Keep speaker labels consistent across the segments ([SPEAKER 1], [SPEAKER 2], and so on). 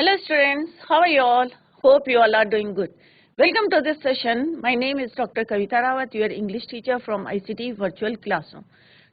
[SPEAKER 1] Hello students, how are you all? Hope you all are doing good. Welcome to this session. My name is Dr. Kavita Rawat, your English teacher from ICT Virtual Classroom.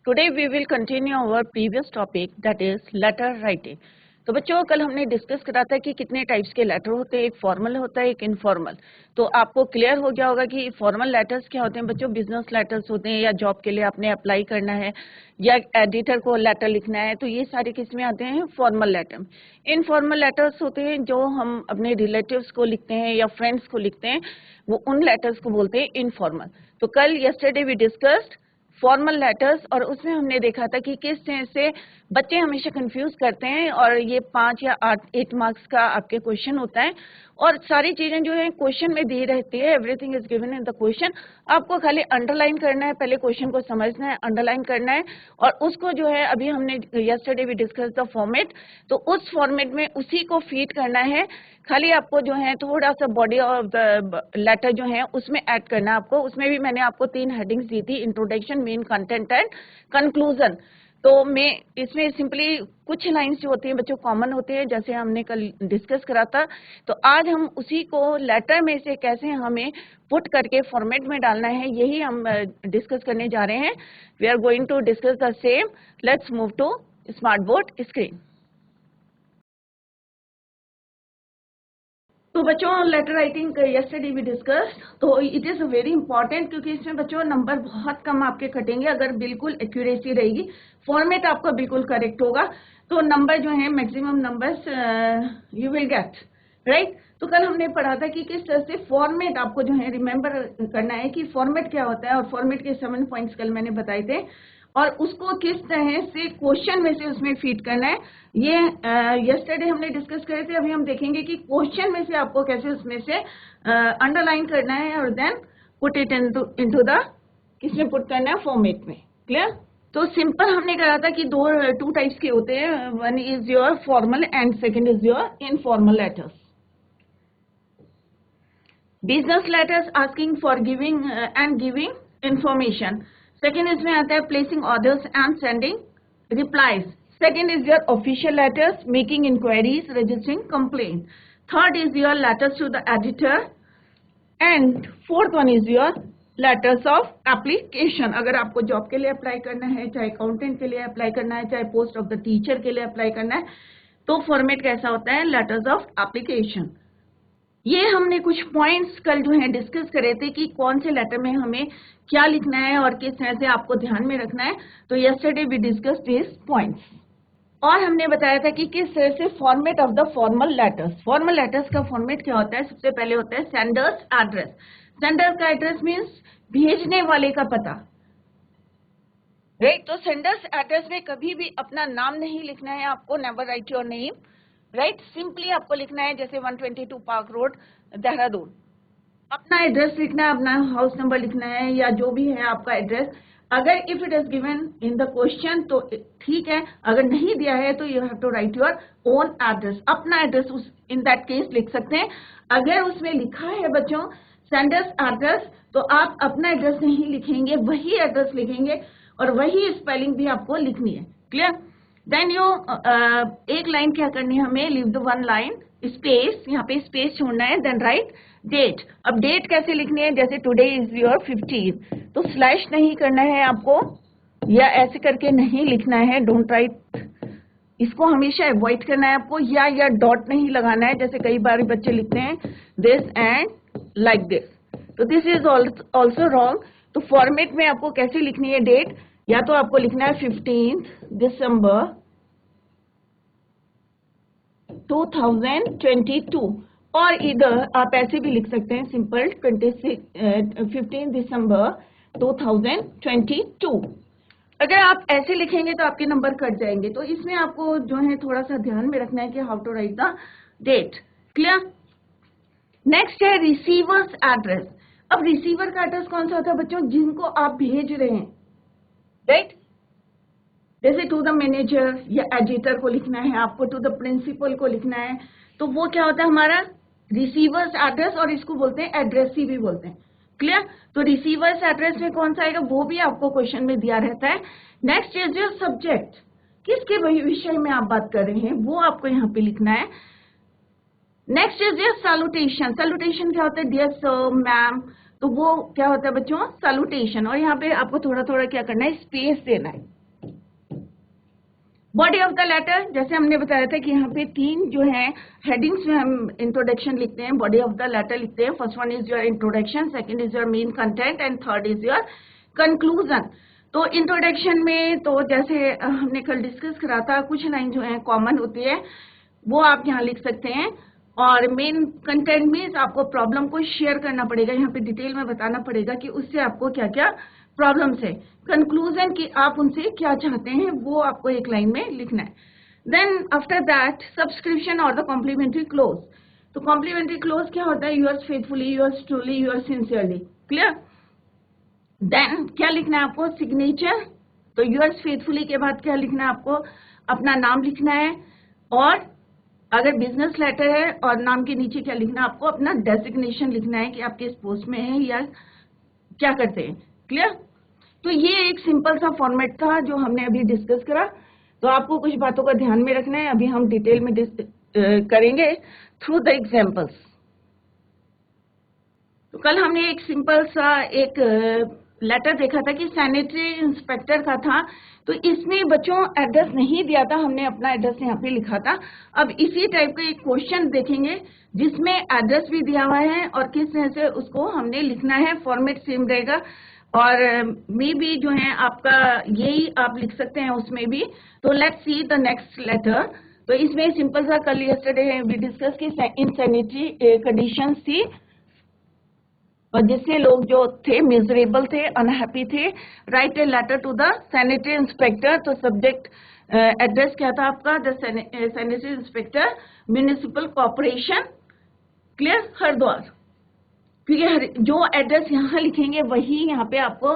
[SPEAKER 1] Today we will continue our previous topic, that is letter writing. तो बच्चों कल हमने discuss करा था कि कितने types के letter होते हैं, एक फॉर्मल होता है एक इनफॉर्मल. तो आपको क्लियर हो गया होगा कि फॉर्मल लेटर्स क्या होते हैं बच्चों. बिजनेस लेटर्स होते हैं या जॉब के लिए आपने अप्लाई करना है या एडिटर को लेटर लिखना है, तो ये सारे किस्में आते हैं फॉर्मल लेटर. इनफॉर्मल लेटर्स होते हैं जो हम अपने रिलेटिव्स को लिखते हैं या फ्रेंड्स को लिखते हैं, वो उन लेटर्स को बोलते हैं इनफॉर्मल. तो कल yesterday we discussed formal letters और उसमें हमने देखा था कि किस तरह से बच्चे हमेशा कंफ्यूज करते हैं और ये 5 या 8 मार्क्स का आपके क्वेश्चन होता है और सारी चीजें जो है क्वेश्चन में दी रहती है. Everything is given in the question. आपको खाली अंडरलाइन करना है, पहले क्वेश्चन को समझना है, अंडरलाइन करना है और उसको जो है अभी हमने yesterday we discuss the format, तो उस फॉर्मेट में उसी को फीड करना है. खाली आपको जो है थोड़ा सा बॉडी ऑफ द लेटर जो है उसमें ऐड करना है आपको. उसमें भी मैंने आपको 3 हेडिंग्स दी थी, introduction, main content and conclusion. तो मैं इसमें सिंपली कुछ लाइंस जो होती हैं बच्चों कॉमन होते हैं जैसे हमने कल डिस्कस करा था. तो आज हम उसी को लेटर में से कैसे हमें पुट करके फॉर्मेट में डालना है यही हम डिस्कस करने जा रहे हैं. We are going to discuss the same. Let's move to smart board screen. तो बच्चों letter writing yesterday we discuss, तो इट इज वेरी इंपॉर्टेंट क्योंकि इसमें बच्चों नंबर बहुत कम आपके कटेंगे अगर बिल्कुल एक्यूरेसी रहेगी, फॉर्मेट आपका बिल्कुल करेक्ट होगा तो नंबर जो है maximum numbers you will get right. तो कल हमने पढ़ा था कि किस तरह से फॉर्मेट आपको जो है रिमेम्बर करना है कि फॉर्मेट क्या होता है और फॉर्मेट के 7 पॉइंट्स कल मैंने बताए थे और उसको किस तरह से क्वेश्चन में से उसमें फीड करना है. ये यस्टरडे हमने डिस्कस करे थे. अभी हम देखेंगे कि क्वेश्चन में से आपको कैसे उसमें से अंडरलाइन करना है और then put it into the किसमें पुट करना है फॉर्मेट में. क्लियर. तो सिंपल हमने कहा था कि 2 टाइप्स के होते हैं. One is your formal and second is your informal letters. Business letters asking for giving and giving information. Second इसमें आता है placing orders and sending replies. Second is your official letters making inquiries registering complaint. Third is your letters to the editor and fourth one is your letters of application. अगर आपको job के लिए apply करना है, चाहे accountant के लिए apply करना है, चाहे पोस्ट ऑफ द टीचर के लिए अप्लाई करना है, तो फॉर्मेट कैसा होता है लेटर्स ऑफ एप्लीकेशन. ये हमने कुछ पॉइंट्स कल जो है डिस्कस करे थे कि कौन से लेटर में हमें क्या लिखना है और किस तरह से आपको ध्यान में रखना है. तो yesterday we discuss this points और हमने बताया था कि किस तरह से format of the formal letters. Formal letters का फॉर्मेट क्या होता है. सबसे पहले होता है सेंडर्स एड्रेस. सेंडर का एड्रेस मीन्स भेजने वाले का पता राइट. तो सेंडर्स एड्रेस में कभी भी अपना नाम नहीं लिखना है आपको. Never write your name right. Simply आपको लिखना है जैसे 122 पार्क रोड देहरादून. अपना एड्रेस लिखना है, अपना हाउस नंबर लिखना है या जो भी है आपका एड्रेस. अगर if it is given in the question तो ठीक है, अगर नहीं दिया है तो you have to write your own address. अपना एड्रेस उस इन दैट केस लिख सकते हैं. अगर उसमें लिखा है बच्चों सेंडर्स एड्रेस तो आप अपना एड्रेस नहीं लिखेंगे, वही एड्रेस लिखेंगे और वही स्पेलिंग भी आपको लिखनी है. क्लियर. देन यू एक लाइन क्या करनी है हमें, leave the one line space, यहाँ पे स्पेस छोड़ना है. Then write date. अब डेट कैसे लिखनी है, जैसे टुडे इज योर 15, तो स्लैश नहीं करना है आपको या ऐसे करके नहीं लिखना है. डोंट राइट, इसको हमेशा अवॉइड करना है आपको. या डॉट नहीं लगाना है जैसे कई बार बच्चे लिखते हैं दिस एंड लाइक दिस, तो दिस इज ऑल्सो रॉन्ग. तो फॉर्मेट में आपको कैसे लिखनी है डेट, या तो आपको लिखना है 15 दिसंबर 2022 और इधर आप ऐसे भी लिख सकते हैं सिंपल 15 दिसंबर 2022. अगर आप ऐसे लिखेंगे तो आपके नंबर कट जाएंगे. तो इसमें आपको जो है थोड़ा सा ध्यान में रखना है कि how to write the date. Clear. Next है रिसीवर्स एड्रेस. अब रिसीवर का एड्रेस कौन सा होता है बच्चों, जिनको आप भेज रहे हैं राइट. जैसे टू द मैनेजर या एडिटर को लिखना है आपको, टू द प्रिंसिपल को लिखना है, तो वो क्या होता है हमारा रिसीवर्स एड्रेस और इसको बोलते हैं एड्रेसी भी बोलते हैं. क्लियर. तो रिसीवर्स एड्रेस में कौन सा आएगा वो भी आपको क्वेश्चन में दिया रहता है. नेक्स्ट इज योर सब्जेक्ट, किसके विषय में आप बात कर रहे हैं वो आपको यहाँ पे लिखना है. Next is your salutation. Salutation क्या होता है? डियर सर, मैम, तो वो क्या होता है बच्चों? सैल्यूटेशन। और यहाँ पे आपको थोड़ा थोड़ा क्या करना है? स्पेस देना है। बॉडी ऑफ द लेटर, जैसे हमने बताया था कि यहाँ पे 3 जो है हेडिंग्स में हम इंट्रोडक्शन लिखते हैं, बॉडी ऑफ द लेटर लिखते हैं। First one is your introduction, second is your main content and third is your conclusion. तो इंट्रोडक्शन में तो जैसे हमने कल डिस्कस करा था, कुछ लाइन जो है कॉमन होती है वो आप यहाँ लिख सकते हैं। और मेन कंटेंट में आपको प्रॉब्लम को शेयर करना पड़ेगा, यहाँ पे डिटेल में बताना पड़ेगा कि उससे आपको क्या क्या प्रॉब्लम्स है। कंक्लूजन की आप उनसे क्या चाहते हैं वो आपको एक लाइन में लिखना है। देन आफ्टर दैट सब्सक्रिप्शन और द कॉम्प्लीमेंट्री क्लोज। तो कॉम्प्लीमेंट्री क्लोज क्या होता है? Yours faithfully, yours truly, yours sincerely. Clear? Then क्या लिखना है आपको? सिग्नेचर। तो यूअर्स फेथफुली के बाद क्या लिखना है आपको? अपना नाम लिखना है। और अगर बिजनेस लेटर है और नाम के नीचे क्या लिखना है आपको? अपना डेजिग्नेशन लिखना है कि आप किस पोस्ट में हैं या क्या करते हैं। क्लियर? तो ये एक सिंपल सा फॉर्मेट था जो हमने अभी डिस्कस करा। तो आपको कुछ बातों का ध्यान में रखना है, अभी हम डिटेल में करेंगे थ्रू द एग्जांपल्स। तो कल हमने एक सिंपल सा एक लेटर देखा था कि सैनिटरी इंस्पेक्टर का था, तो इसमें बच्चों एड्रेस नहीं दिया था, हमने अपना एड्रेस यहाँ पे लिखा था। अब इसी टाइप का एक क्वेश्चन देखेंगे जिसमें एड्रेस भी दिया हुआ है और किस तरह से उसको हमने लिखना है। फॉर्मेट सेम रहेगा और मे भी जो है आपका यही आप लिख सकते हैं उसमें भी। तो let's see the next letter. तो इसमें सिंपल सा कल यस्टरडे वी डिस्कस की इनसैनिटरी कंडीशंस थी और जिससे लोग जो थे मिजरेबल थे, अनहैप्पी थे। Write a letter to the sanitary inspector. तो सब्जेक्ट एड्रेस क्या था आपका? The sanitary inspector, municipal corporation, clear, Haridwar. क्योंकि जो एड्रेस यहाँ लिखेंगे वही यहाँ पे आपको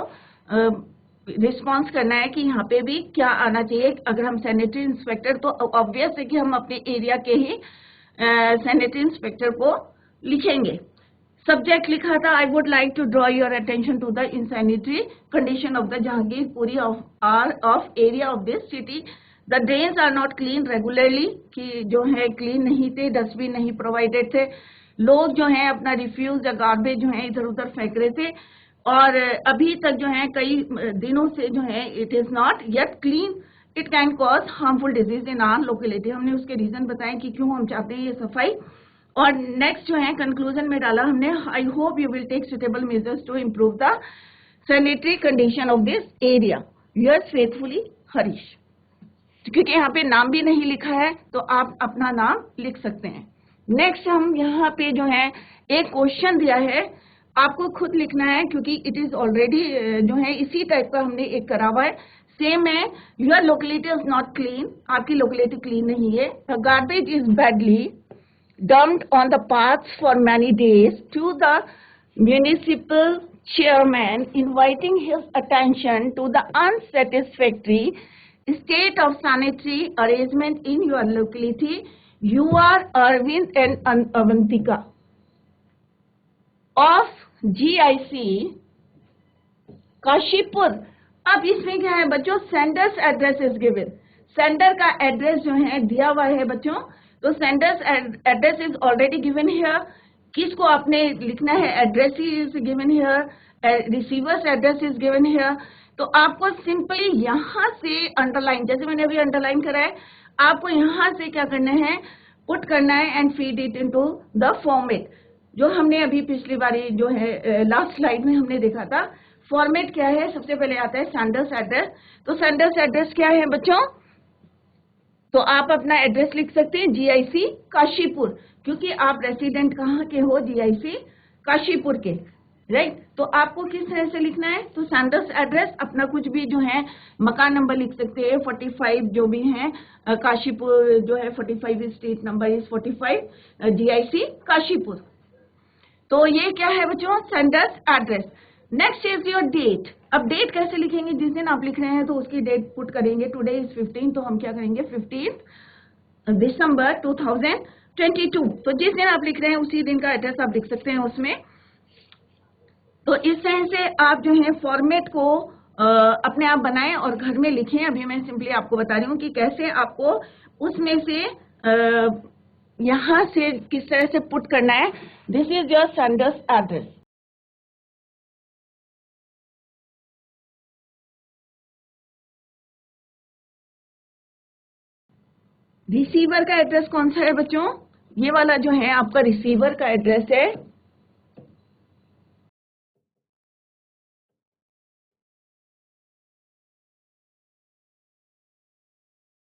[SPEAKER 1] रिस्पॉन्स करना है कि यहाँ पे भी क्या आना चाहिए। अगर हम सैनिटरी इंस्पेक्टर, तो ऑब्वियस है कि हम अपने एरिया के ही सैनिटरी इंस्पेक्टर को लिखेंगे। सब्जेक्ट लिखा था, I would like to draw your attention to the insanitary condition of the Jahangirpuri of area of this city. The drains are not clean regularly, कि जो है क्लीन नहीं थे, डस्टबिन नहीं प्रोवाइडेड थे, लोग जो है अपना रिफ्यूज या गार्बेज जो है इधर उधर फेंक रहे थे और अभी तक जो है कई दिनों से जो है it is not yet clean. It can cause harmful disease in our locality. हमने उसके रीजन बताए कि क्यों हम चाहते हैं ये सफाई। और नेक्स्ट जो है कंक्लूजन में डाला हमने, I hope you will take suitable measures to improve the sanitary condition of this area. Yours faithfully Harish. क्योंकि यहाँ पे नाम भी नहीं लिखा है तो आप अपना नाम लिख सकते हैं। नेक्स्ट हम यहाँ पे जो है एक क्वेश्चन दिया है, आपको खुद लिखना है क्योंकि इट इज ऑलरेडी जो है इसी टाइप का हमने एक करा हुआ है। सेम है, your locality is not clean, आपकी लोकेलिटी क्लीन नहीं है। Garbage is badly dumped on the paths for many days, to the municipal chairman inviting his attention to the unsatisfactory state of sanitary arrangement in your locality. You are Arvind and Avantika of GIC Kashipur. अब इसमें क्या है बच्चों? Sender's address is given. Sender का address जो है दिया हुआ है बच्चों। तो sender's address is already given here. किसको आपने लिखना है? Address is given here, receiver's address is given here. तो आपको सिंपली यहाँ से अंडरलाइन, जैसे मैंने अभी अंडरलाइन करा है, आपको यहाँ से क्या करना है? पुट करना है and feed it into the format जो हमने अभी पिछली बारी जो है लास्ट स्लाइड में हमने देखा था। फॉर्मेट क्या है? सबसे पहले आता है सेंडर्स एड्रेस। तो सेंडर्स एड्रेस क्या है बच्चों? तो आप अपना एड्रेस लिख सकते हैं जीआईसी काशीपुर, क्योंकि आप रेसिडेंट कहाँ के हो? जीआईसी काशीपुर के, राइट। तो आपको किस तरह से लिखना है? तो सेंडर्स एड्रेस अपना कुछ भी जो है मकान नंबर लिख सकते हैं, 45 जो भी है काशीपुर जो है 45 street number is 45 GIC Kashipur. तो ये क्या है बच्चों? Sender's address. Next is your date. अब डेट कैसे लिखेंगे? जिस दिन आप लिख रहे हैं तो उसकी डेट पुट करेंगे। टुडे इज 15, तो हम क्या करेंगे? 15 दिसंबर 2022। तो जिस दिन आप लिख रहे हैं उसी दिन का एड्रेस आप लिख सकते हैं उसमें। तो इस तरह से आप जो है फॉर्मेट को अपने आप बनाएं और घर में लिखें। अभी मैं सिंपली आपको बता रही हूँ कि कैसे आपको उसमें से यहाँ से किस तरह से पुट करना है, this is your sender's address. Receiver का एड्रेस कौन सा है बच्चों? ये वाला जो है आपका रिसीवर का एड्रेस है।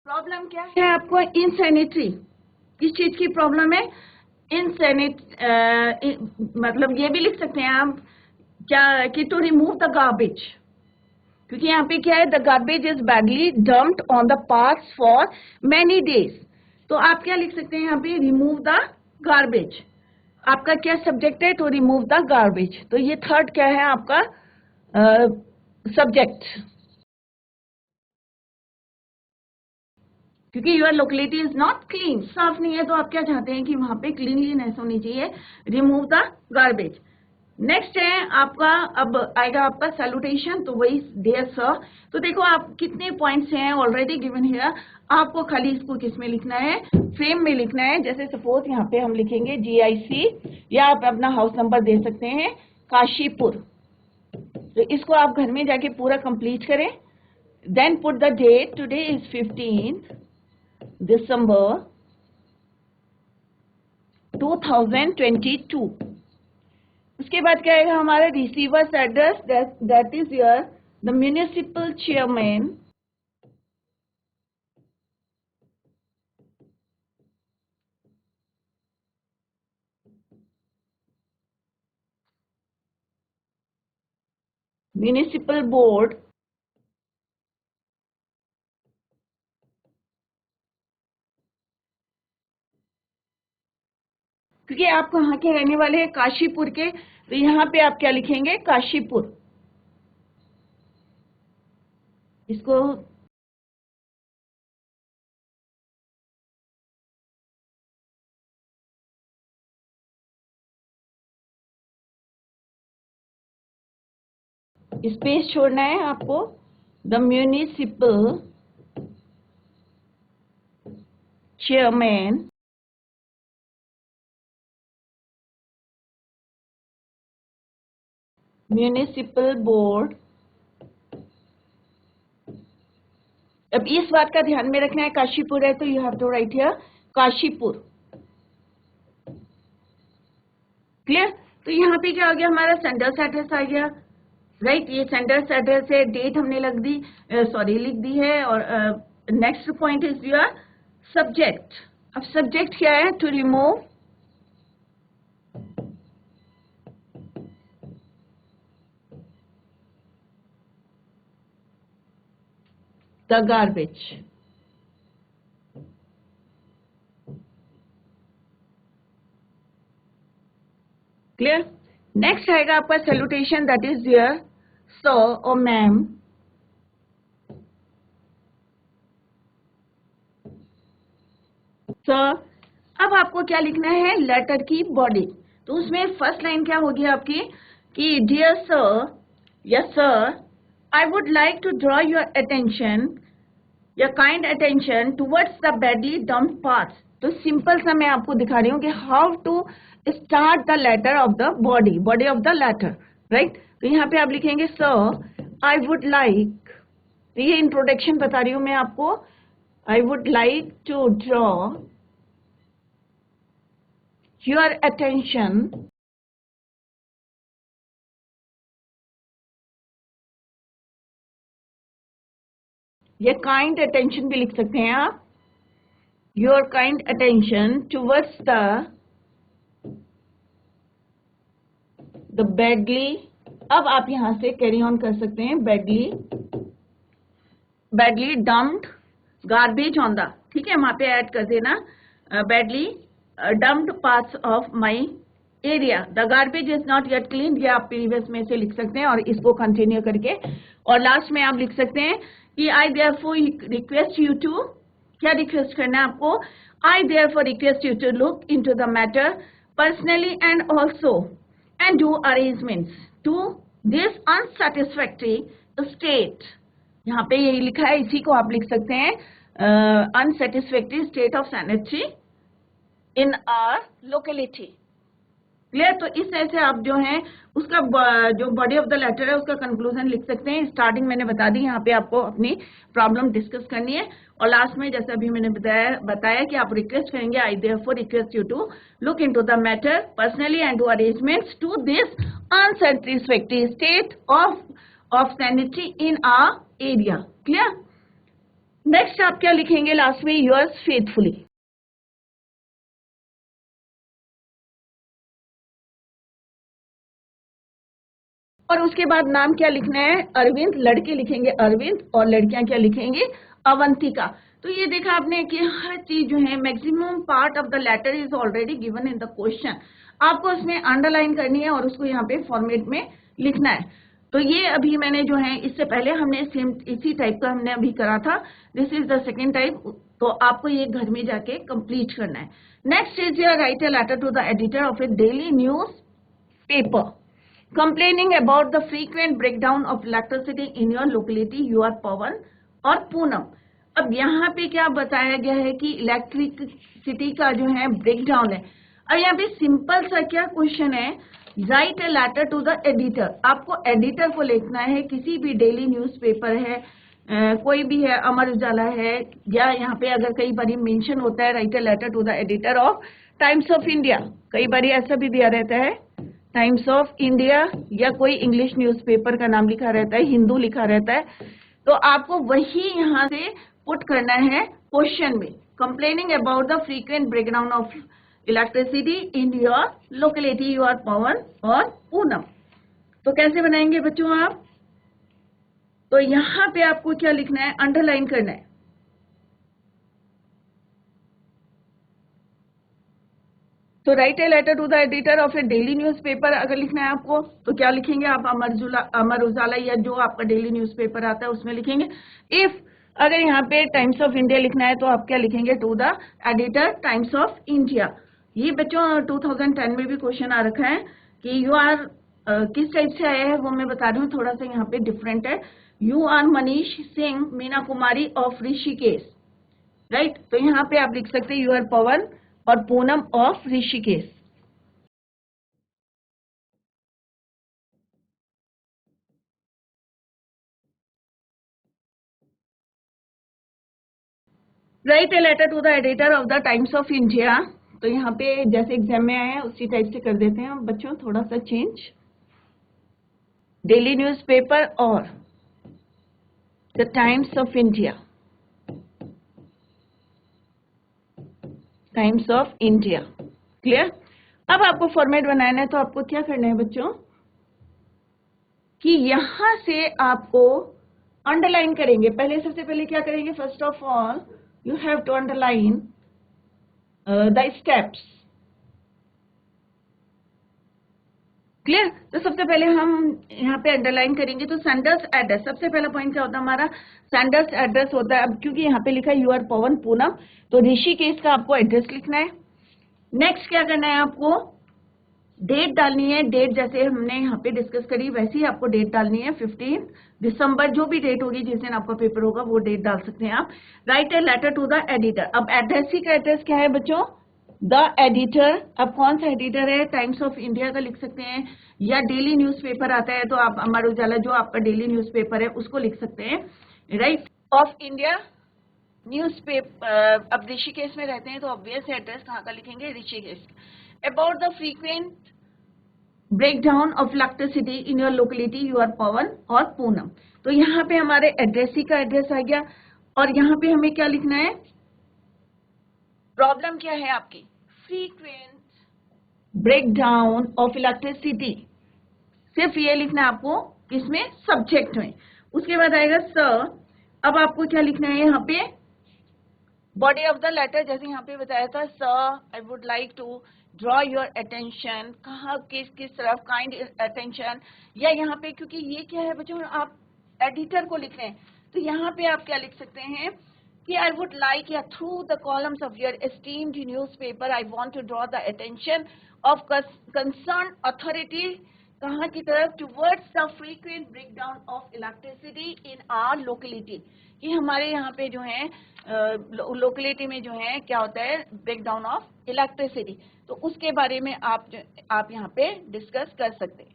[SPEAKER 1] प्रॉब्लम क्या है आपको? इनसैनिटरी। किस चीज की प्रॉब्लम है? मतलब ये भी लिख सकते हैं आप क्या कि टू रिमूव द गार्बेज, क्योंकि यहाँ पे क्या है, the garbage is badly dumped on the paths for many days. तो आप क्या लिख सकते हैं यहाँ पे? Remove the garbage. आपका क्या सब्जेक्ट है? To remove the garbage. तो ये थर्ड क्या है आपका सब्जेक्ट। क्योंकि your locality is not clean, साफ नहीं है, तो आप क्या चाहते हैं कि वहां पे क्लीनलीनेस होनी चाहिए। Remove the garbage. नेक्स्ट है आपका, अब आएगा आपका सैल्यूटेशन, तो वही डियर सर। तो देखो आप कितने पॉइंट्स हैं ऑलरेडी गिवन हियर, आपको खाली इसको किस में लिखना है? फ्रेम में लिखना है। जैसे सपोज यहाँ पे हम लिखेंगे GIC, या आप अपना हाउस नंबर दे सकते हैं, काशीपुर। तो इसको आप घर में जाके पूरा कंप्लीट करें। Then put the date, today is 15 December 2022। उसके बाद क्या आएगा हमारा? Receiver's address, that is your the municipal chairman, municipal board, क्योंकि आप कहाँ के रहने वाले हैं? काशीपुर के। तो यहाँ पे आप क्या लिखेंगे? काशीपुर। इसको स्पेस छोड़ना है आपको। The municipal chairman, municipal board. अब इस बात का ध्यान में रखना है, काशीपुर है तो you have to write here Kashipur. Clear? तो यहाँ पे क्या हो गया हमारा? सेंडर्स एड्रेस आ गया, राइट। ये सेंडर्स एड्रेस है, डेट हमने लिख दी है। और next point is your subject. अब सब्जेक्ट क्या है? To remove the garbage. Clear? Next आएगा आपका salutation, that is your sir और मैम। सर, अब आपको क्या लिखना है? लेटर की बॉडी। तो उसमें फर्स्ट लाइन क्या होगी आपकी कि dear sir, yes sir, I would like to draw your kind attention towards the badly dumped parts. तो सिंपल सा मैं आपको दिखा रही हूँ कि how to start the letter of the body of the letter, right. तो यहाँ पे आप लिखेंगे सर आई वुड लाइक, ये इंट्रोडक्शन बता रही हूँ मैं आपको, I would like to draw your attention या काइंड अटेंशन भी लिख सकते हैं आप, your kind attention towards the badly. अब आप यहां से कैरी ऑन कर सकते हैं, badly dumped garbage on the, ठीक है, वहां पे ऐड कर देना badly dumped parts of my area, the garbage is not yet clean. ये आप प्रीवियस में से लिख सकते हैं और इसको कंटिन्यू करके, और लास्ट में आप लिख सकते हैं कि I therefore request you to, क्या रिक्वेस्ट करना है आपको? I therefore request you to look into the matter personally and also and do arrangements to this unsatisfactory state. यहाँ पे यही लिखा है, इसी को आप लिख सकते हैं unsatisfactory state of sanitary in our locality. Clear? तो इस तरह से आप जो है उसका जो बॉडी ऑफ द लेटर है उसका कंक्लूजन लिख सकते हैं. स्टार्टिंग मैंने बता दी, यहाँ पे आपको अपनी प्रॉब्लम डिस्कस करनी है और लास्ट में जैसा अभी मैंने बताया कि आप रिक्वेस्ट करेंगे, I therefore request you to look into the matter personally and do arrangements to this unsatisfactory state of sanitary in our area. Clear? Next आप क्या लिखेंगे लास्ट में? Yours faithfully. और उसके बाद नाम क्या लिखना है? अरविंद. लड़के लिखेंगे अरविंद और लड़कियां क्या लिखेंगे? अवंतिका. तो ये देखा आपने कि हर चीज जो है maximum part of the letter is already given in the question. आपको उसमें अंडरलाइन करनी है और उसको यहाँ पे फॉर्मेट में लिखना है. तो ये अभी मैंने जो है इससे पहले हमने सेम इसी टाइप का हमने अभी करा था. This is the second type. तो आपको ये घर में जाके कंप्लीट करना है. Next is your write a letter to the editor of a daily newspaper complaining about the frequent breakdown of electricity in your locality. You are पवन और पूनम. अब यहाँ पे क्या बताया गया है कि इलेक्ट्रिसिटी का जो है ब्रेकडाउन है. अब यहाँ पे सिंपल सा क्या क्वेश्चन है? Write a letter to the editor. आपको एडिटर को लिखना है. किसी भी डेली न्यूज़पेपर है, कोई भी है, अमर उजाला है, या यहाँ पे अगर कई बार मेंशन होता है write a letter to the editor of Times of India, कई बार ऐसा भी दिया रहता है टाइम्स ऑफ इंडिया, या कोई इंग्लिश न्यूज़पेपर का नाम लिखा रहता है, हिंदू लिखा रहता है. तो आपको वही यहाँ से पुट करना है क्वेश्चन में. Complaining about the frequent breakdown of electricity in your locality. You are Pawan और पूनम. तो कैसे बनाएंगे बच्चों आप? तो यहाँ पे आपको क्या लिखना है? अंडरलाइन करना है. तो write a letter to the editor of a daily newspaper अगर लिखना है आपको तो क्या लिखेंगे आप? अमर उजाला या जो आपका डेली न्यूज़पेपर आता है उसमें लिखेंगे. इफ अगर यहाँ पे टाइम्स ऑफ इंडिया लिखना है तो आप क्या लिखेंगे? To the editor Times of India. ये बच्चों 2010 में भी क्वेश्चन आ रखा है कि यू आर किस टाइप से आया है वो मैं बता रही हूँ. थोड़ा सा यहाँ पे डिफरेंट है. You are Manish Singh Meena Kumari of Rishikesh. Right? तो यहाँ पे आप लिख सकते हैं यू आर पवन और Poonam of Rishikesh. Write a letter to the editor of the Times of India. तो यहाँ पे जैसे एग्जाम में आया है उसी टाइप से कर देते हैं बच्चों, थोड़ा सा चेंज. डेली न्यूज़पेपर और the Times of India. Times of India. Clear? अब आपको फॉर्मेट बनाना है तो आपको क्या करना है बच्चों कि यहां से आपको अंडरलाइन करेंगे. पहले सबसे पहले क्या करेंगे? First of all you have to underline the steps. Clear? तो सबसे पहले हम यहाँ पे अंडरलाइन करेंगे. तो सेंडर्स एड्रेस, सबसे पहला पॉइंट क्या होता है हमारा? सेंडर्स एड्रेस होता है. अब क्योंकि यहाँ पे लिखा है यू आर पवन पूनम तो ऋषिकेश का आपको एड्रेस लिखना है. नेक्स्ट क्या करना है? आपको डेट डालनी है. डेट जैसे हमने यहाँ पे डिस्कस करी वैसे ही आपको डेट डालनी है. 15 दिसंबर जो भी डेट होगी जिस दिन आपका पेपर होगा वो डेट डाल सकते हैं आप. Write a letter to the editor. अब एड्रेस ही का एड्रेस क्या है बच्चों? The editor. अब कौन सा एडिटर है? टाइम्स ऑफ इंडिया का लिख सकते हैं, या डेली न्यूज़पेपर आता है तो आप अमर उजाला जो आपका डेली न्यूज़पेपर है उसको लिख सकते हैं. राइट? Of India newspaper. अब ऋषिकेश में रहते हैं तो ऑब्वियस एड्रेस कहाँ का लिखेंगे? Rishikesh. About the frequent breakdown of electricity in your locality. You are Pawan और पूनम. तो यहाँ पे हमारे एड्रेस ही का एड्रेस आ गया. और यहाँ पे हमें क्या लिखना है? प्रॉब्लम क्या है आपकी? Frequent breakdown of electricity. सिर्फ ये लिखना है आपको. किसमें? सब्जेक्ट में. उसके बाद आएगा सर. अब आपको क्या लिखना है यहाँ पे? बॉडी ऑफ द लेटर जैसे यहाँ पे बताया था. Sir I would like to draw your attention. कहाँ किस तरफ? Kind attention. या यहाँ पे क्योंकि ये क्या है बच्चों आप एडिटर को लिख रहे हैं तो यहाँ पे आप क्या लिख सकते हैं कि आई वुड लाइक, या through the columns of your esteemed newspaper I want to draw the attention of concern कहाँ की तरफ, towards the frequent breakdown of electricity in our locality, कि हमारे यहाँ पे जो है लोकेलिटी में जो है क्या होता है, ब्रेकडाउन ऑफ इलेक्ट्रिसिटी। तो उसके बारे में आप यहाँ पे डिस्कस कर सकते हैं।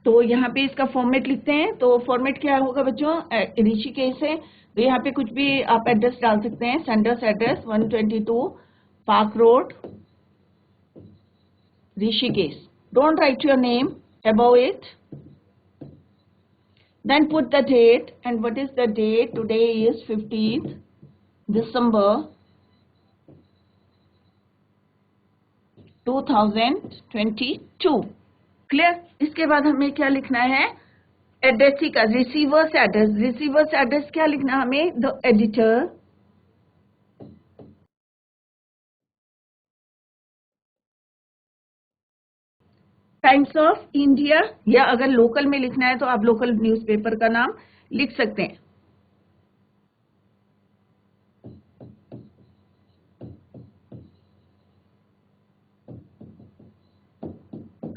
[SPEAKER 1] तो यहाँ पे इसका फॉर्मेट लिखते हैं। तो फॉर्मेट क्या होगा बच्चों, ऋषिकेश है तो यहाँ पे कुछ भी आप एड्रेस डाल सकते हैं। Sender's address 122 park road, Rishikesh. Don't write your name above it. Then put the date, and what is the date? Today is 15th December 2022. Clear. इसके बाद हमें क्या लिखना है, एड्रेस का रिसीवर्स एड्रेस। रिसीवर्स एड्रेस क्या लिखना है हमें, the editor Times of India, या अगर लोकल में लिखना है तो आप लोकल न्यूज़पेपर का नाम लिख सकते हैं।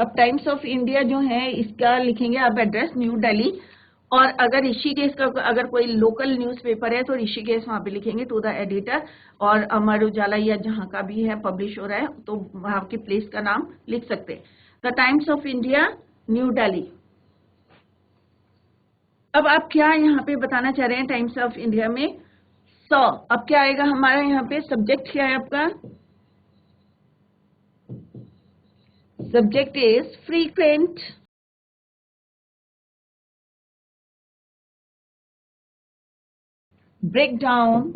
[SPEAKER 1] अब टाइम्स ऑफ इंडिया जो है इसका लिखेंगे आप एड्रेस न्यू दिल्ली, और अगर ऋषिकेश का अगर कोई लोकल न्यूज़पेपर है तो ऋषिकेश वहां पे लिखेंगे टू द एडिटर, और अमर उजाला या जहां का भी है पब्लिश हो रहा है तो वहां की प्लेस का नाम लिख सकते हैं। The Times of India new Delhi. अब आप क्या यहाँ पे बताना चाह रहे हैं टाइम्स ऑफ इंडिया में, अब क्या आएगा हमारा यहाँ पे, सब्जेक्ट क्या है आपका, subject is frequent breakdown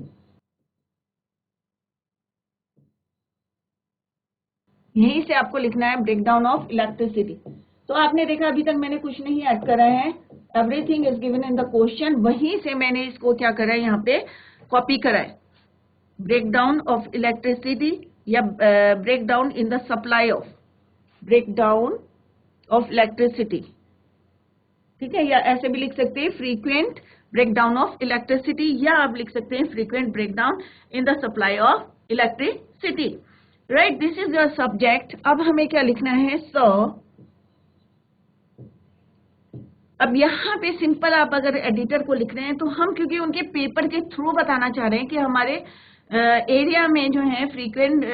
[SPEAKER 1] यहीं से आपको लिखना है ब्रेकडाउन ऑफ इलेक्ट्रिसिटी। तो आपने देखा अभी तक मैंने कुछ नहीं ऐड करा है, everything is given in the question, वहीं से मैंने इसको क्या करा है यहाँ पे कॉपी करा है। ब्रेकडाउन ऑफ इलेक्ट्रिसिटी या breakdown in the supply of, breakdown of electricity, ठीक है, या ऐसे भी लिख सकते हैं फ्रीक्वेंट ब्रेकडाउन ऑफ इलेक्ट्रिसिटी, या आप लिख सकते हैं frequent breakdown in the supply of electricity. Right, this is your subject. अब हमें क्या लिखना है, अब यहाँ पे सिंपल आप अगर एडिटर को लिख रहे हैं तो हम क्योंकि उनके पेपर के थ्रू बताना चाह रहे हैं कि हमारे एरिया में जो है फ्रीक्वेंट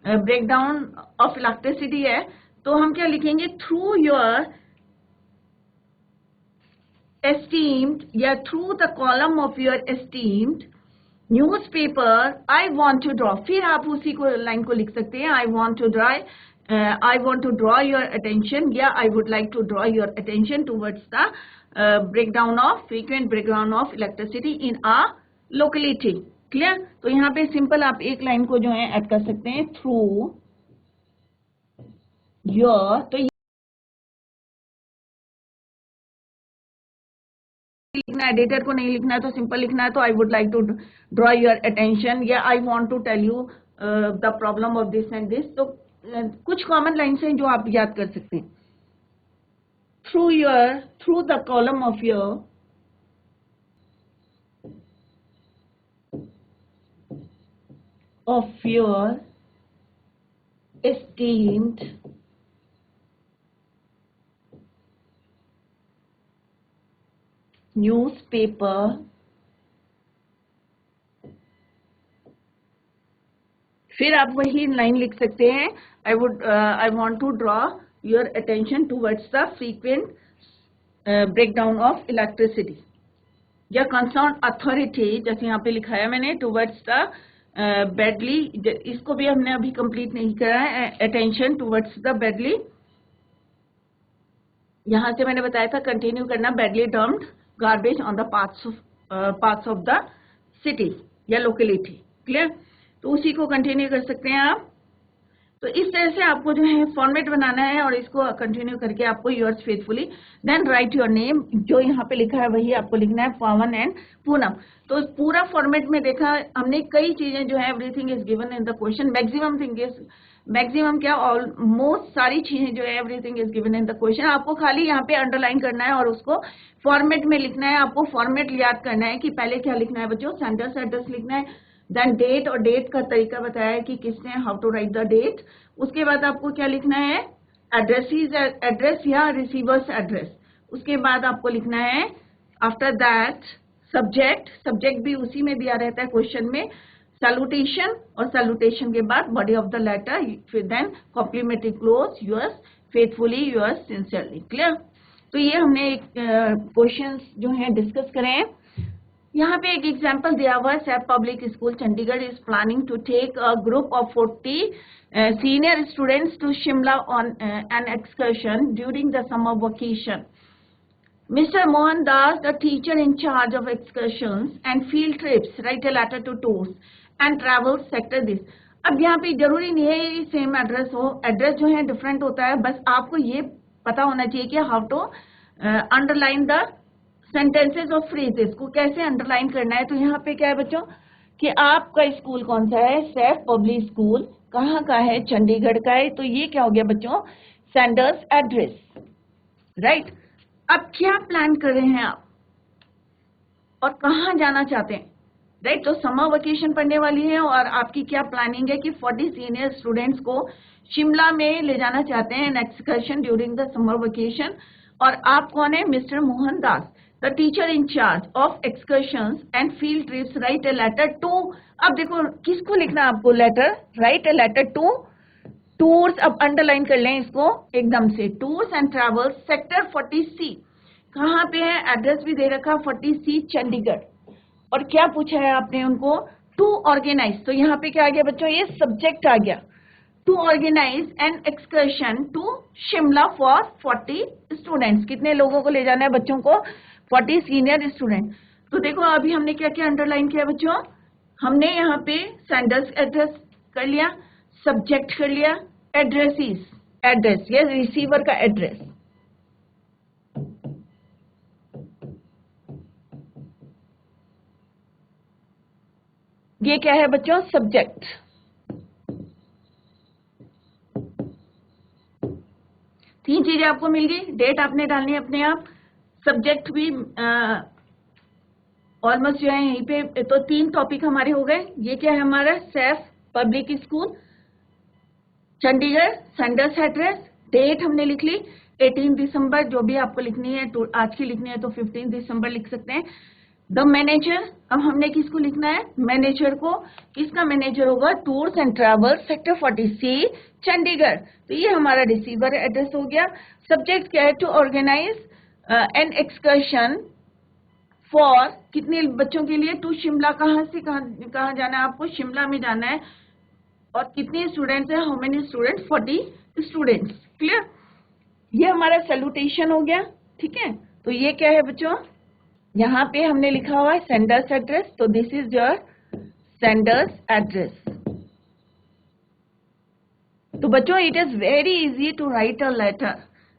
[SPEAKER 1] ब्रेकडाउन ऑफ इलेक्ट्रिसिटी है, तो हम क्या लिखेंगे, थ्रू योर esteemed या through the column of your esteemed newspaper I want to draw, फिर आप उसी को लाइन को लिख सकते हैं, I want to draw your attention या I would like to draw your attention towards the breakdown of frequent breakdown of electricity in a locality। Clear. तो यहाँ पे सिंपल आप एक लाइन को जो है ऐड कर सकते हैं, through your, तो लिखना है, एडिटर को नहीं लिखना है तो सिंपल लिखना है, तो I would like to draw your attention या I want to tell you the problem of this and this. तो कुछ कॉमन लाइन्स हैं जो आप याद कर सकते हैं, through the column of your esteemed newspaper, फिर आप वही लाइन लिख सकते हैं, I want to draw your attention towards the frequent breakdown of electricity या कंसर्न अथॉरिटी, जैसे यहाँ पे लिखा है मैंने, टुवर्ड्स द बैडली, इसको भी हमने अभी कंप्लीट नहीं करा है, अटेंशन टुवर्ड्स द बैडली, यहां से मैंने बताया था कंटिन्यू करना, badly dumped garbage on the parts of the city या लोकेलिटी। क्लियर। तो उसी को कंटिन्यू कर सकते हैं आप। तो इस तरह से आपको जो है फॉर्मेट बनाना है और इसको कंटिन्यू करके आपको yours faithfully then write your name, जो यहाँ पे लिखा है वही आपको लिखना है, पवन एंड पूनम। तो पूरा फॉर्मेट में देखा हमने कई चीजें जो है, everything is given in the question, maximum क्या, ऑलमोस्ट सारी चीजें जो है everything is given in the question. आपको खाली यहाँ पे अंडरलाइन करना है और उसको फॉर्मेट में लिखना है। आपको फॉर्मेट याद करना है कि पहले क्या लिखना है बच्चों, सेंडर्स एड्रेस लिखना है, देन डेट, और डेट का तरीका बताया है कि किसने, how to write the date. उसके बाद आपको क्या लिखना है, एड्रेसीज एड्रेस या रिसीवर्स एड्रेस। उसके बाद आपको लिखना है आफ्टर दैट सब्जेक्ट, सब्जेक्ट भी उसी में दिया रहता है क्वेश्चन में, सैल्यूटेशन, और सैल्यूटेशन के बाद बॉडी ऑफ द लेटर, फिर then complimentary close, yours faithfully, yours sincerely. Clear? तो ये हमने क्वेश्चंस जो हैं डिस्कस करे हैं। यहाँ पे एक एग्जाम्पल दिया हुआ है, सैप public school Chandigarh is planning to take a group of 40 senior students to Shimla on an excursion during the summer vacation. Mr. Mohan Das, the teacher in charge of excursions and field trips, write a letter to tours and travel sector this. अब यहाँ पे जरूरी नहीं है ये same address हो, address जो है डिफरेंट होता है, बस आपको ये पता होना चाहिए कि how to underline the sentences और फ्रेजेस को कैसे अंडरलाइन करना है। तो यहाँ पे क्या है बच्चों कि आपका स्कूल कौन सा है, सैफ पब्लिक स्कूल, कहाँ का है, चंडीगढ़ का है। तो ये क्या हो गया बच्चों, सेंडर्स एड्रेस, राइट। अब क्या प्लान कर रहे हैं आप और कहाँ जाना चाहते हैं, राइट। तो समर वेकेशन पड़ने वाली है और आपकी क्या प्लानिंग है कि 40 सीनियर स्टूडेंट्स को शिमला में ले जाना चाहते हैं an excursion during the summer vacation. और आप कौन है, mister Mohan Das, the teacher in charge of excursions and field trips, write a letter to. अब देखो किसको लिखना है आपको, letter, write a letter to tours. अब अंडरलाइन कर लें इसको एकदम से, tours and travels sector 40C, कहाँ पे है, एड्रेस भी दे रखा 40C चंडीगढ़। और क्या पूछा है आपने उनको, टू ऑर्गेनाइज। तो यहाँ पे क्या आ गया बच्चों, ये सब्जेक्ट आ गया, to organise an excursion to Shimla for 40 students. कितने लोगों को ले जाना है बच्चों को, 40 सीनियर स्टूडेंट। तो देखो अभी हमने क्या क्या अंडरलाइन किया बच्चों, हमने यहाँ पे सेंडर्स एड्रेस कर लिया, सब्जेक्ट कर लिया, एड्रेसिस एड्रेस, ये रिसीवर का एड्रेस, ये क्या है बच्चों, सब्जेक्ट। तीन चीजें आपको मिल गई, डेट आपने डालनी है अपने आप, सब्जेक्ट भी ऑलमोस्ट जो है यहीं पे। तो 3 टॉपिक हमारे हो गए। ये क्या है हमारा, Saif public school Chandigarh, sender's address, date हमने लिख ली 18 दिसंबर, जो भी आपको लिखनी है, तो आज की लिखनी है तो 15 दिसंबर लिख सकते हैं। द मैनेजर, अब हमने किसको लिखना है, मैनेजर को, किसका मैनेजर होगा, tours and travels sector 40C Chandigarh. तो ये हमारा रिसीवर एड्रेस हो गया। सब्जेक्ट क्या है, to organise an excursion for, कितने बच्चों के लिए, टू शिमला, कहाँ से कहाँ जाना है आपको, शिमला में जाना है। और कितने स्टूडेंट्स हैं, how many students, 40 students. Clear? ये हमारा सैल्यूटेशन हो गया, ठीक है। तो ये क्या है बच्चों, यहाँ पे हमने लिखा हुआ है सेंडर्स एड्रेस, तो this is your sender's address. तो बच्चों it is very easy to write a letter.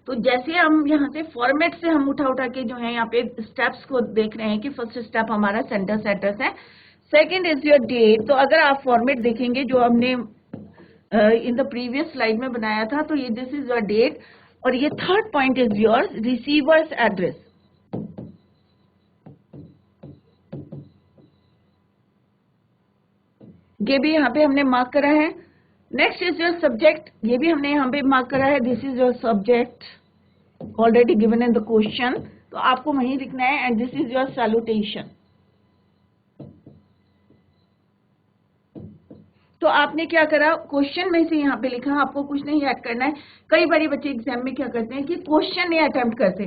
[SPEAKER 1] तो जैसे हम यहाँ से फॉर्मेट से हम उठा के जो है यहाँ पे स्टेप्स को देख रहे हैं कि फर्स्ट स्टेप हमारा सेंडर्स एड्रेस है, सेकंड इज योर डेट। तो अगर आप फॉर्मेट देखेंगे जो हमने इन द प्रीवियस स्लाइड में बनाया था, तो ये दिस इज योर डेट। और ये third point is your receiver's address. ये भी यहाँ पे हमने मार्क करा है। नेक्स्ट इज योर सब्जेक्ट, ये भी हमने यहाँ पे मार्क करा है, this is your subject already given in the question, तो आपको वहीं लिखना है। And this is your salutation. तो आपने क्या करा, क्वेश्चन में से यहाँ पे लिखा, आपको कुछ नहीं ऐड करना है। कई बार बच्चे एग्जाम में क्या करते हैं कि क्वेश्चन नहीं अटेम्प्ट करते,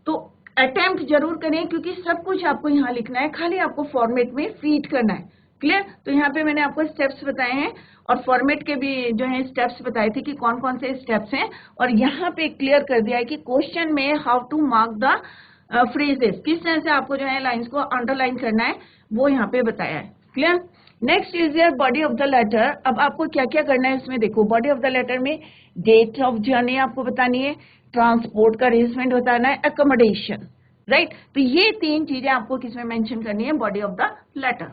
[SPEAKER 1] तो अटेम्प्ट जरूर करें क्योंकि सब कुछ आपको यहाँ लिखना है, खाली आपको फॉर्मेट में फीड करना है। क्लियर? तो यहाँ पे मैंने आपको स्टेप्स बताए हैं और फॉर्मेट के भी जो है स्टेप्स बताए थे कि कौन कौन से स्टेप्स हैं। और यहाँ पे क्लियर कर दिया है कि क्वेश्चन में how to mark the phrases, किस तरह से आपको जो है लाइंस को अंडरलाइन करना है, वो यहाँ पे बताया है। Clear? Next is your body of the letter. अब आपको क्या क्या करना है इसमें देखो, बॉडी ऑफ द लेटर में डेट ऑफ जर्नी आपको बतानी है, ट्रांसपोर्ट का अरेंजमेंट बताना है, अकोमोडेशन, राइट। तो ये 3 चीजें आपको किसमें मेंशन करनी है, body of the letter.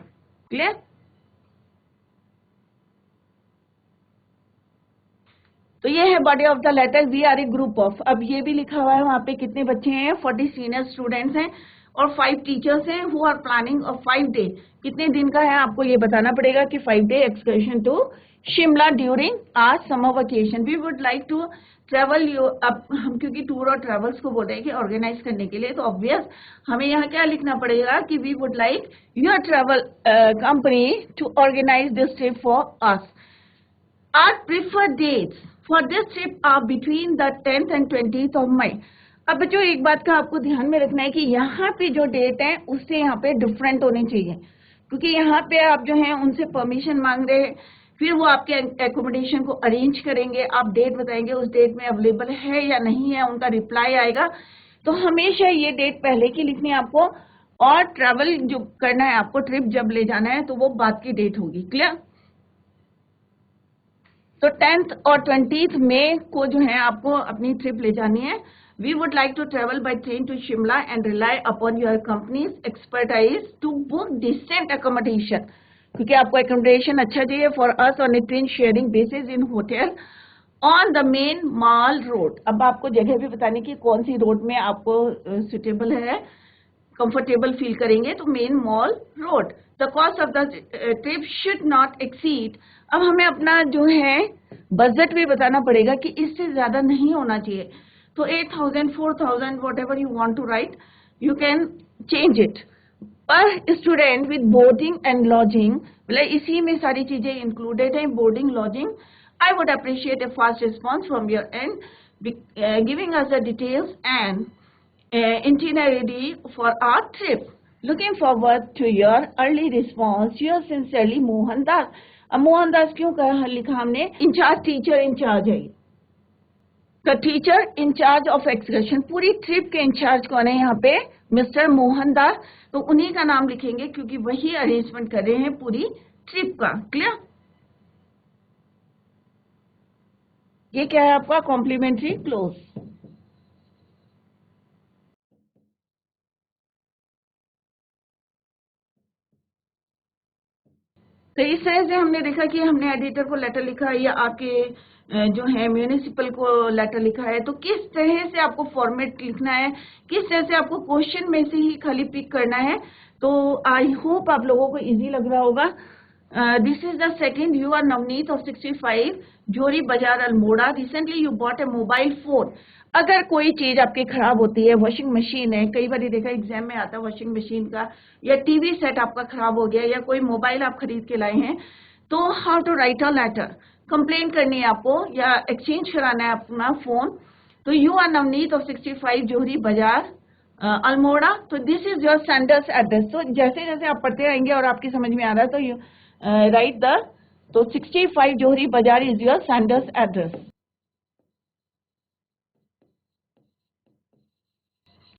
[SPEAKER 1] Clear? तो ये है body of the letter, we are a group of. अब ये भी लिखा हुआ है वहां पे कितने बच्चे हैं, 40 सीनियर स्टूडेंट्स हैं और 5 टीचर्स हैं who are planning a 5 day, कितने दिन का है आपको ये बताना पड़ेगा कि 5 day excursion to Shimla during our summer vacation. We would like to travel you, अब हम क्योंकि टूर और ट्रेवल्स को बोल रहे हैं कि ऑर्गेनाइज करने के लिए, तो ऑब्वियस हमें यहाँ क्या लिखना पड़ेगा कि we would like your travel company to organise this trip for us. Our preferred dates for this trip are between the 10th and 20th of May. अब बच्चों एक बात का आपको ध्यान में रखना है कि यहाँ पे जो डेट है उससे यहाँ पे डिफरेंट होने चाहिए, क्योंकि यहाँ पे आप जो है उनसे परमिशन मांग रहे हैं, फिर वो आपके एकोमोडेशन को अरेंज करेंगे, आप डेट बताएंगे, उस डेट में अवेलेबल है या नहीं है, उनका रिप्लाई आएगा। तो हमेशा ये डेट पहले की लिखनी है आपको, और ट्रैवल जो करना है आपको, ट्रिप जब ले जाना है तो वो बाद की डेट होगी। क्लियर? तो 10th और 20th मई को जो है आपको अपनी ट्रिप ले जानी है। We would like to travel by train to Shimla and rely upon your company's expertise to book decent accommodation, क्योंकि आपको अकोमोडेशन अच्छा चाहिए for us on a train sharing basis in hotel on the main mall road. अब आपको जगह भी बताने की कौन सी रोड में आपको सुटेबल है, कंफर्टेबल फील करेंगे, तो main mall road. The cost of the trip should not exceed, अब हमें अपना जो है बजट भी बताना पड़ेगा कि इससे ज्यादा नहीं होना चाहिए। तो 8,000, 4,000 whatever you want to right, you can change it. पर student with boarding and lodging, मतलब इसी में सारी चीजें इंक्लूडेड है, boarding lodging. I would appreciate a fast response from your end giving us the details and itinerary for our trip. Looking forward to your early response. Yours sincerely, Mohan Das. अब मोहन दास क्यों लिखा हमने? इंचार्ज, टीचर इंचार्ज है। The teacher incharge of excursion, पूरी trip के incharge कौन है यहाँ पे? मिस्टर मोहन दास। तो उन्हीं का नाम लिखेंगे क्योंकि वही अरेंजमेंट कर रहे हैं पूरी ट्रिप का। क्लियर? ये क्या है आपका? Complementary close. तो इस तरह से हमने देखा कि हमने एडिटर को लेटर लिखा है या आपके जो है म्यूनिसिपल को लेटर लिखा है, तो किस तरह से आपको फॉर्मेट लिखना है, किस तरह से आपको क्वेश्चन में से ही खाली पिक करना है। तो आई होप आप लोगों को इजी लग रहा होगा। This is the second, you are Navneet of 65, Johri Bazaar Almora. Recently you bought a mobile phone. अगर कोई चीज आपकी खराब होती है, वॉशिंग मशीन है, कई बार देखा एग्जाम में आता है वॉशिंग मशीन का, या टीवी सेट आपका खराब हो गया, या कोई मोबाइल आप खरीद के लाए हैं, तो how to write a letter, complain करनी है आपको या एक्सचेंज कराना है अपना फोन। तो यू आर नवनीत ऑफ 65, जोहरी बाजार अल्मोड़ा। तो this is your sender's address. तो जैसे जैसे आप पढ़ते रहेंगे और आपकी समझ में आ रहा है तो यू राइट द, तो 65 जोहरी बाजार इज योर सेंडर्स एड्रेस।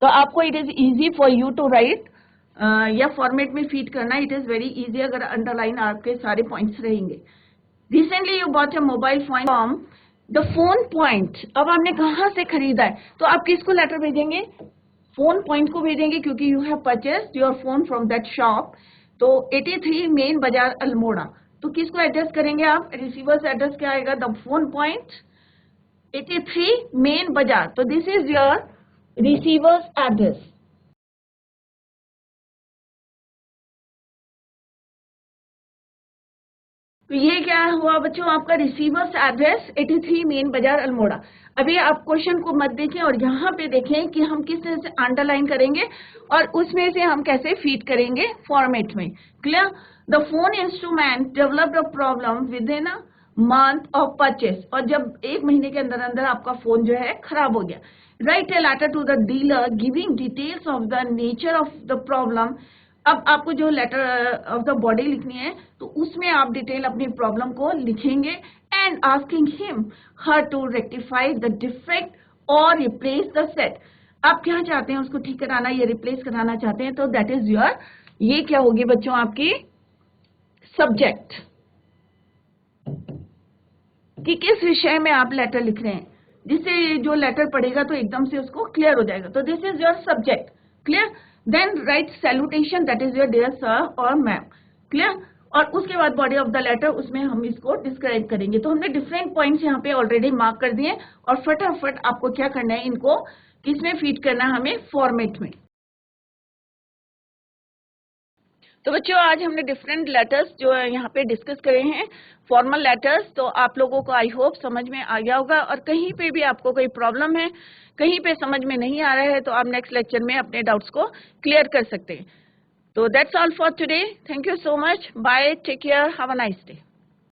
[SPEAKER 1] तो आपको it is easy for you to write या फॉर्मेट में फीड करना, इट इज वेरी इजी अगर अंडरलाइन आपके सारे पॉइंट्स रहेंगे। Recently you bought a mobile phone from the phone point. अब आपने कहाँ से खरीदा है, तो आप किसको लेटर भेजेंगे? फोन पॉइंट को भेजेंगे, क्योंकि you have purchased your phone from that shop. तो 83 मेन बाजार अल्मोड़ा। तो किसको एड्रेस करेंगे आप? रिसीवर्स एड्रेस क्या आएगा? द फोन पॉइंट 83 मेन बाजार। तो this is your receiver's address. तो ये क्या हुआ बच्चों? आपका रिसीवर्स एड्रेस 83 मेन बाजार अल्मोड़ा। अभी आप क्वेश्चन को मत देखें और यहाँ पे देखें कि हम किस तरह से अंडरलाइन करेंगे और उसमें से हम कैसे फीड करेंगे फॉर्मेट में। Clear? The phone instrument developed a problem with in a month of purchase. और जब 1 महीने के अंदर अंदर आपका फोन जो है खराब हो गया, write a letter to the dealer giving details of the nature of the problem. अब आपको जो लेटर ऑफ द बॉडी लिखनी है, तो उसमें आप डिटेल अपनी प्रॉब्लम को लिखेंगे and asking him her to rectify the defect और रिप्लेस द सेट। आप क्या चाहते हैं, उसको ठीक कराना या रिप्लेस कराना चाहते हैं, तो दैट इज योर, ये क्या होगी बच्चों आपकी सब्जेक्ट, कि किस विषय में आप लेटर लिख रहे हैं, जिससे जो लेटर पढ़ेगा तो एकदम से उसको क्लियर हो जाएगा। तो this is your subject. Clear? Then write salutation, that is your dear sir और मैम। क्लियर? और उसके बाद बॉडी ऑफ द लेटर, उसमें हम इसको डिस्क्राइब करेंगे। तो हमने डिफरेंट पॉइंट्स यहाँ पे ऑलरेडी मार्क कर दिए और फटाफट आपको क्या करना है, इनको किसमें फीड करना है हमें? फॉर्मेट में। तो बच्चों आज हमने डिफरेंट लेटर्स जो है यहाँ पे डिस्कस करे हैं, फॉर्मल लेटर्स। तो आप लोगों को आई होप समझ में आ गया होगा, और कहीं पे भी आपको कोई प्रॉब्लम है, कहीं पे समझ में नहीं आ रहा है, तो आप नेक्स्ट लेक्चर में अपने डाउट्स को क्लियर कर सकते हैं। तो that's all for today. Thank you so much. Bye, take care, have a nice day.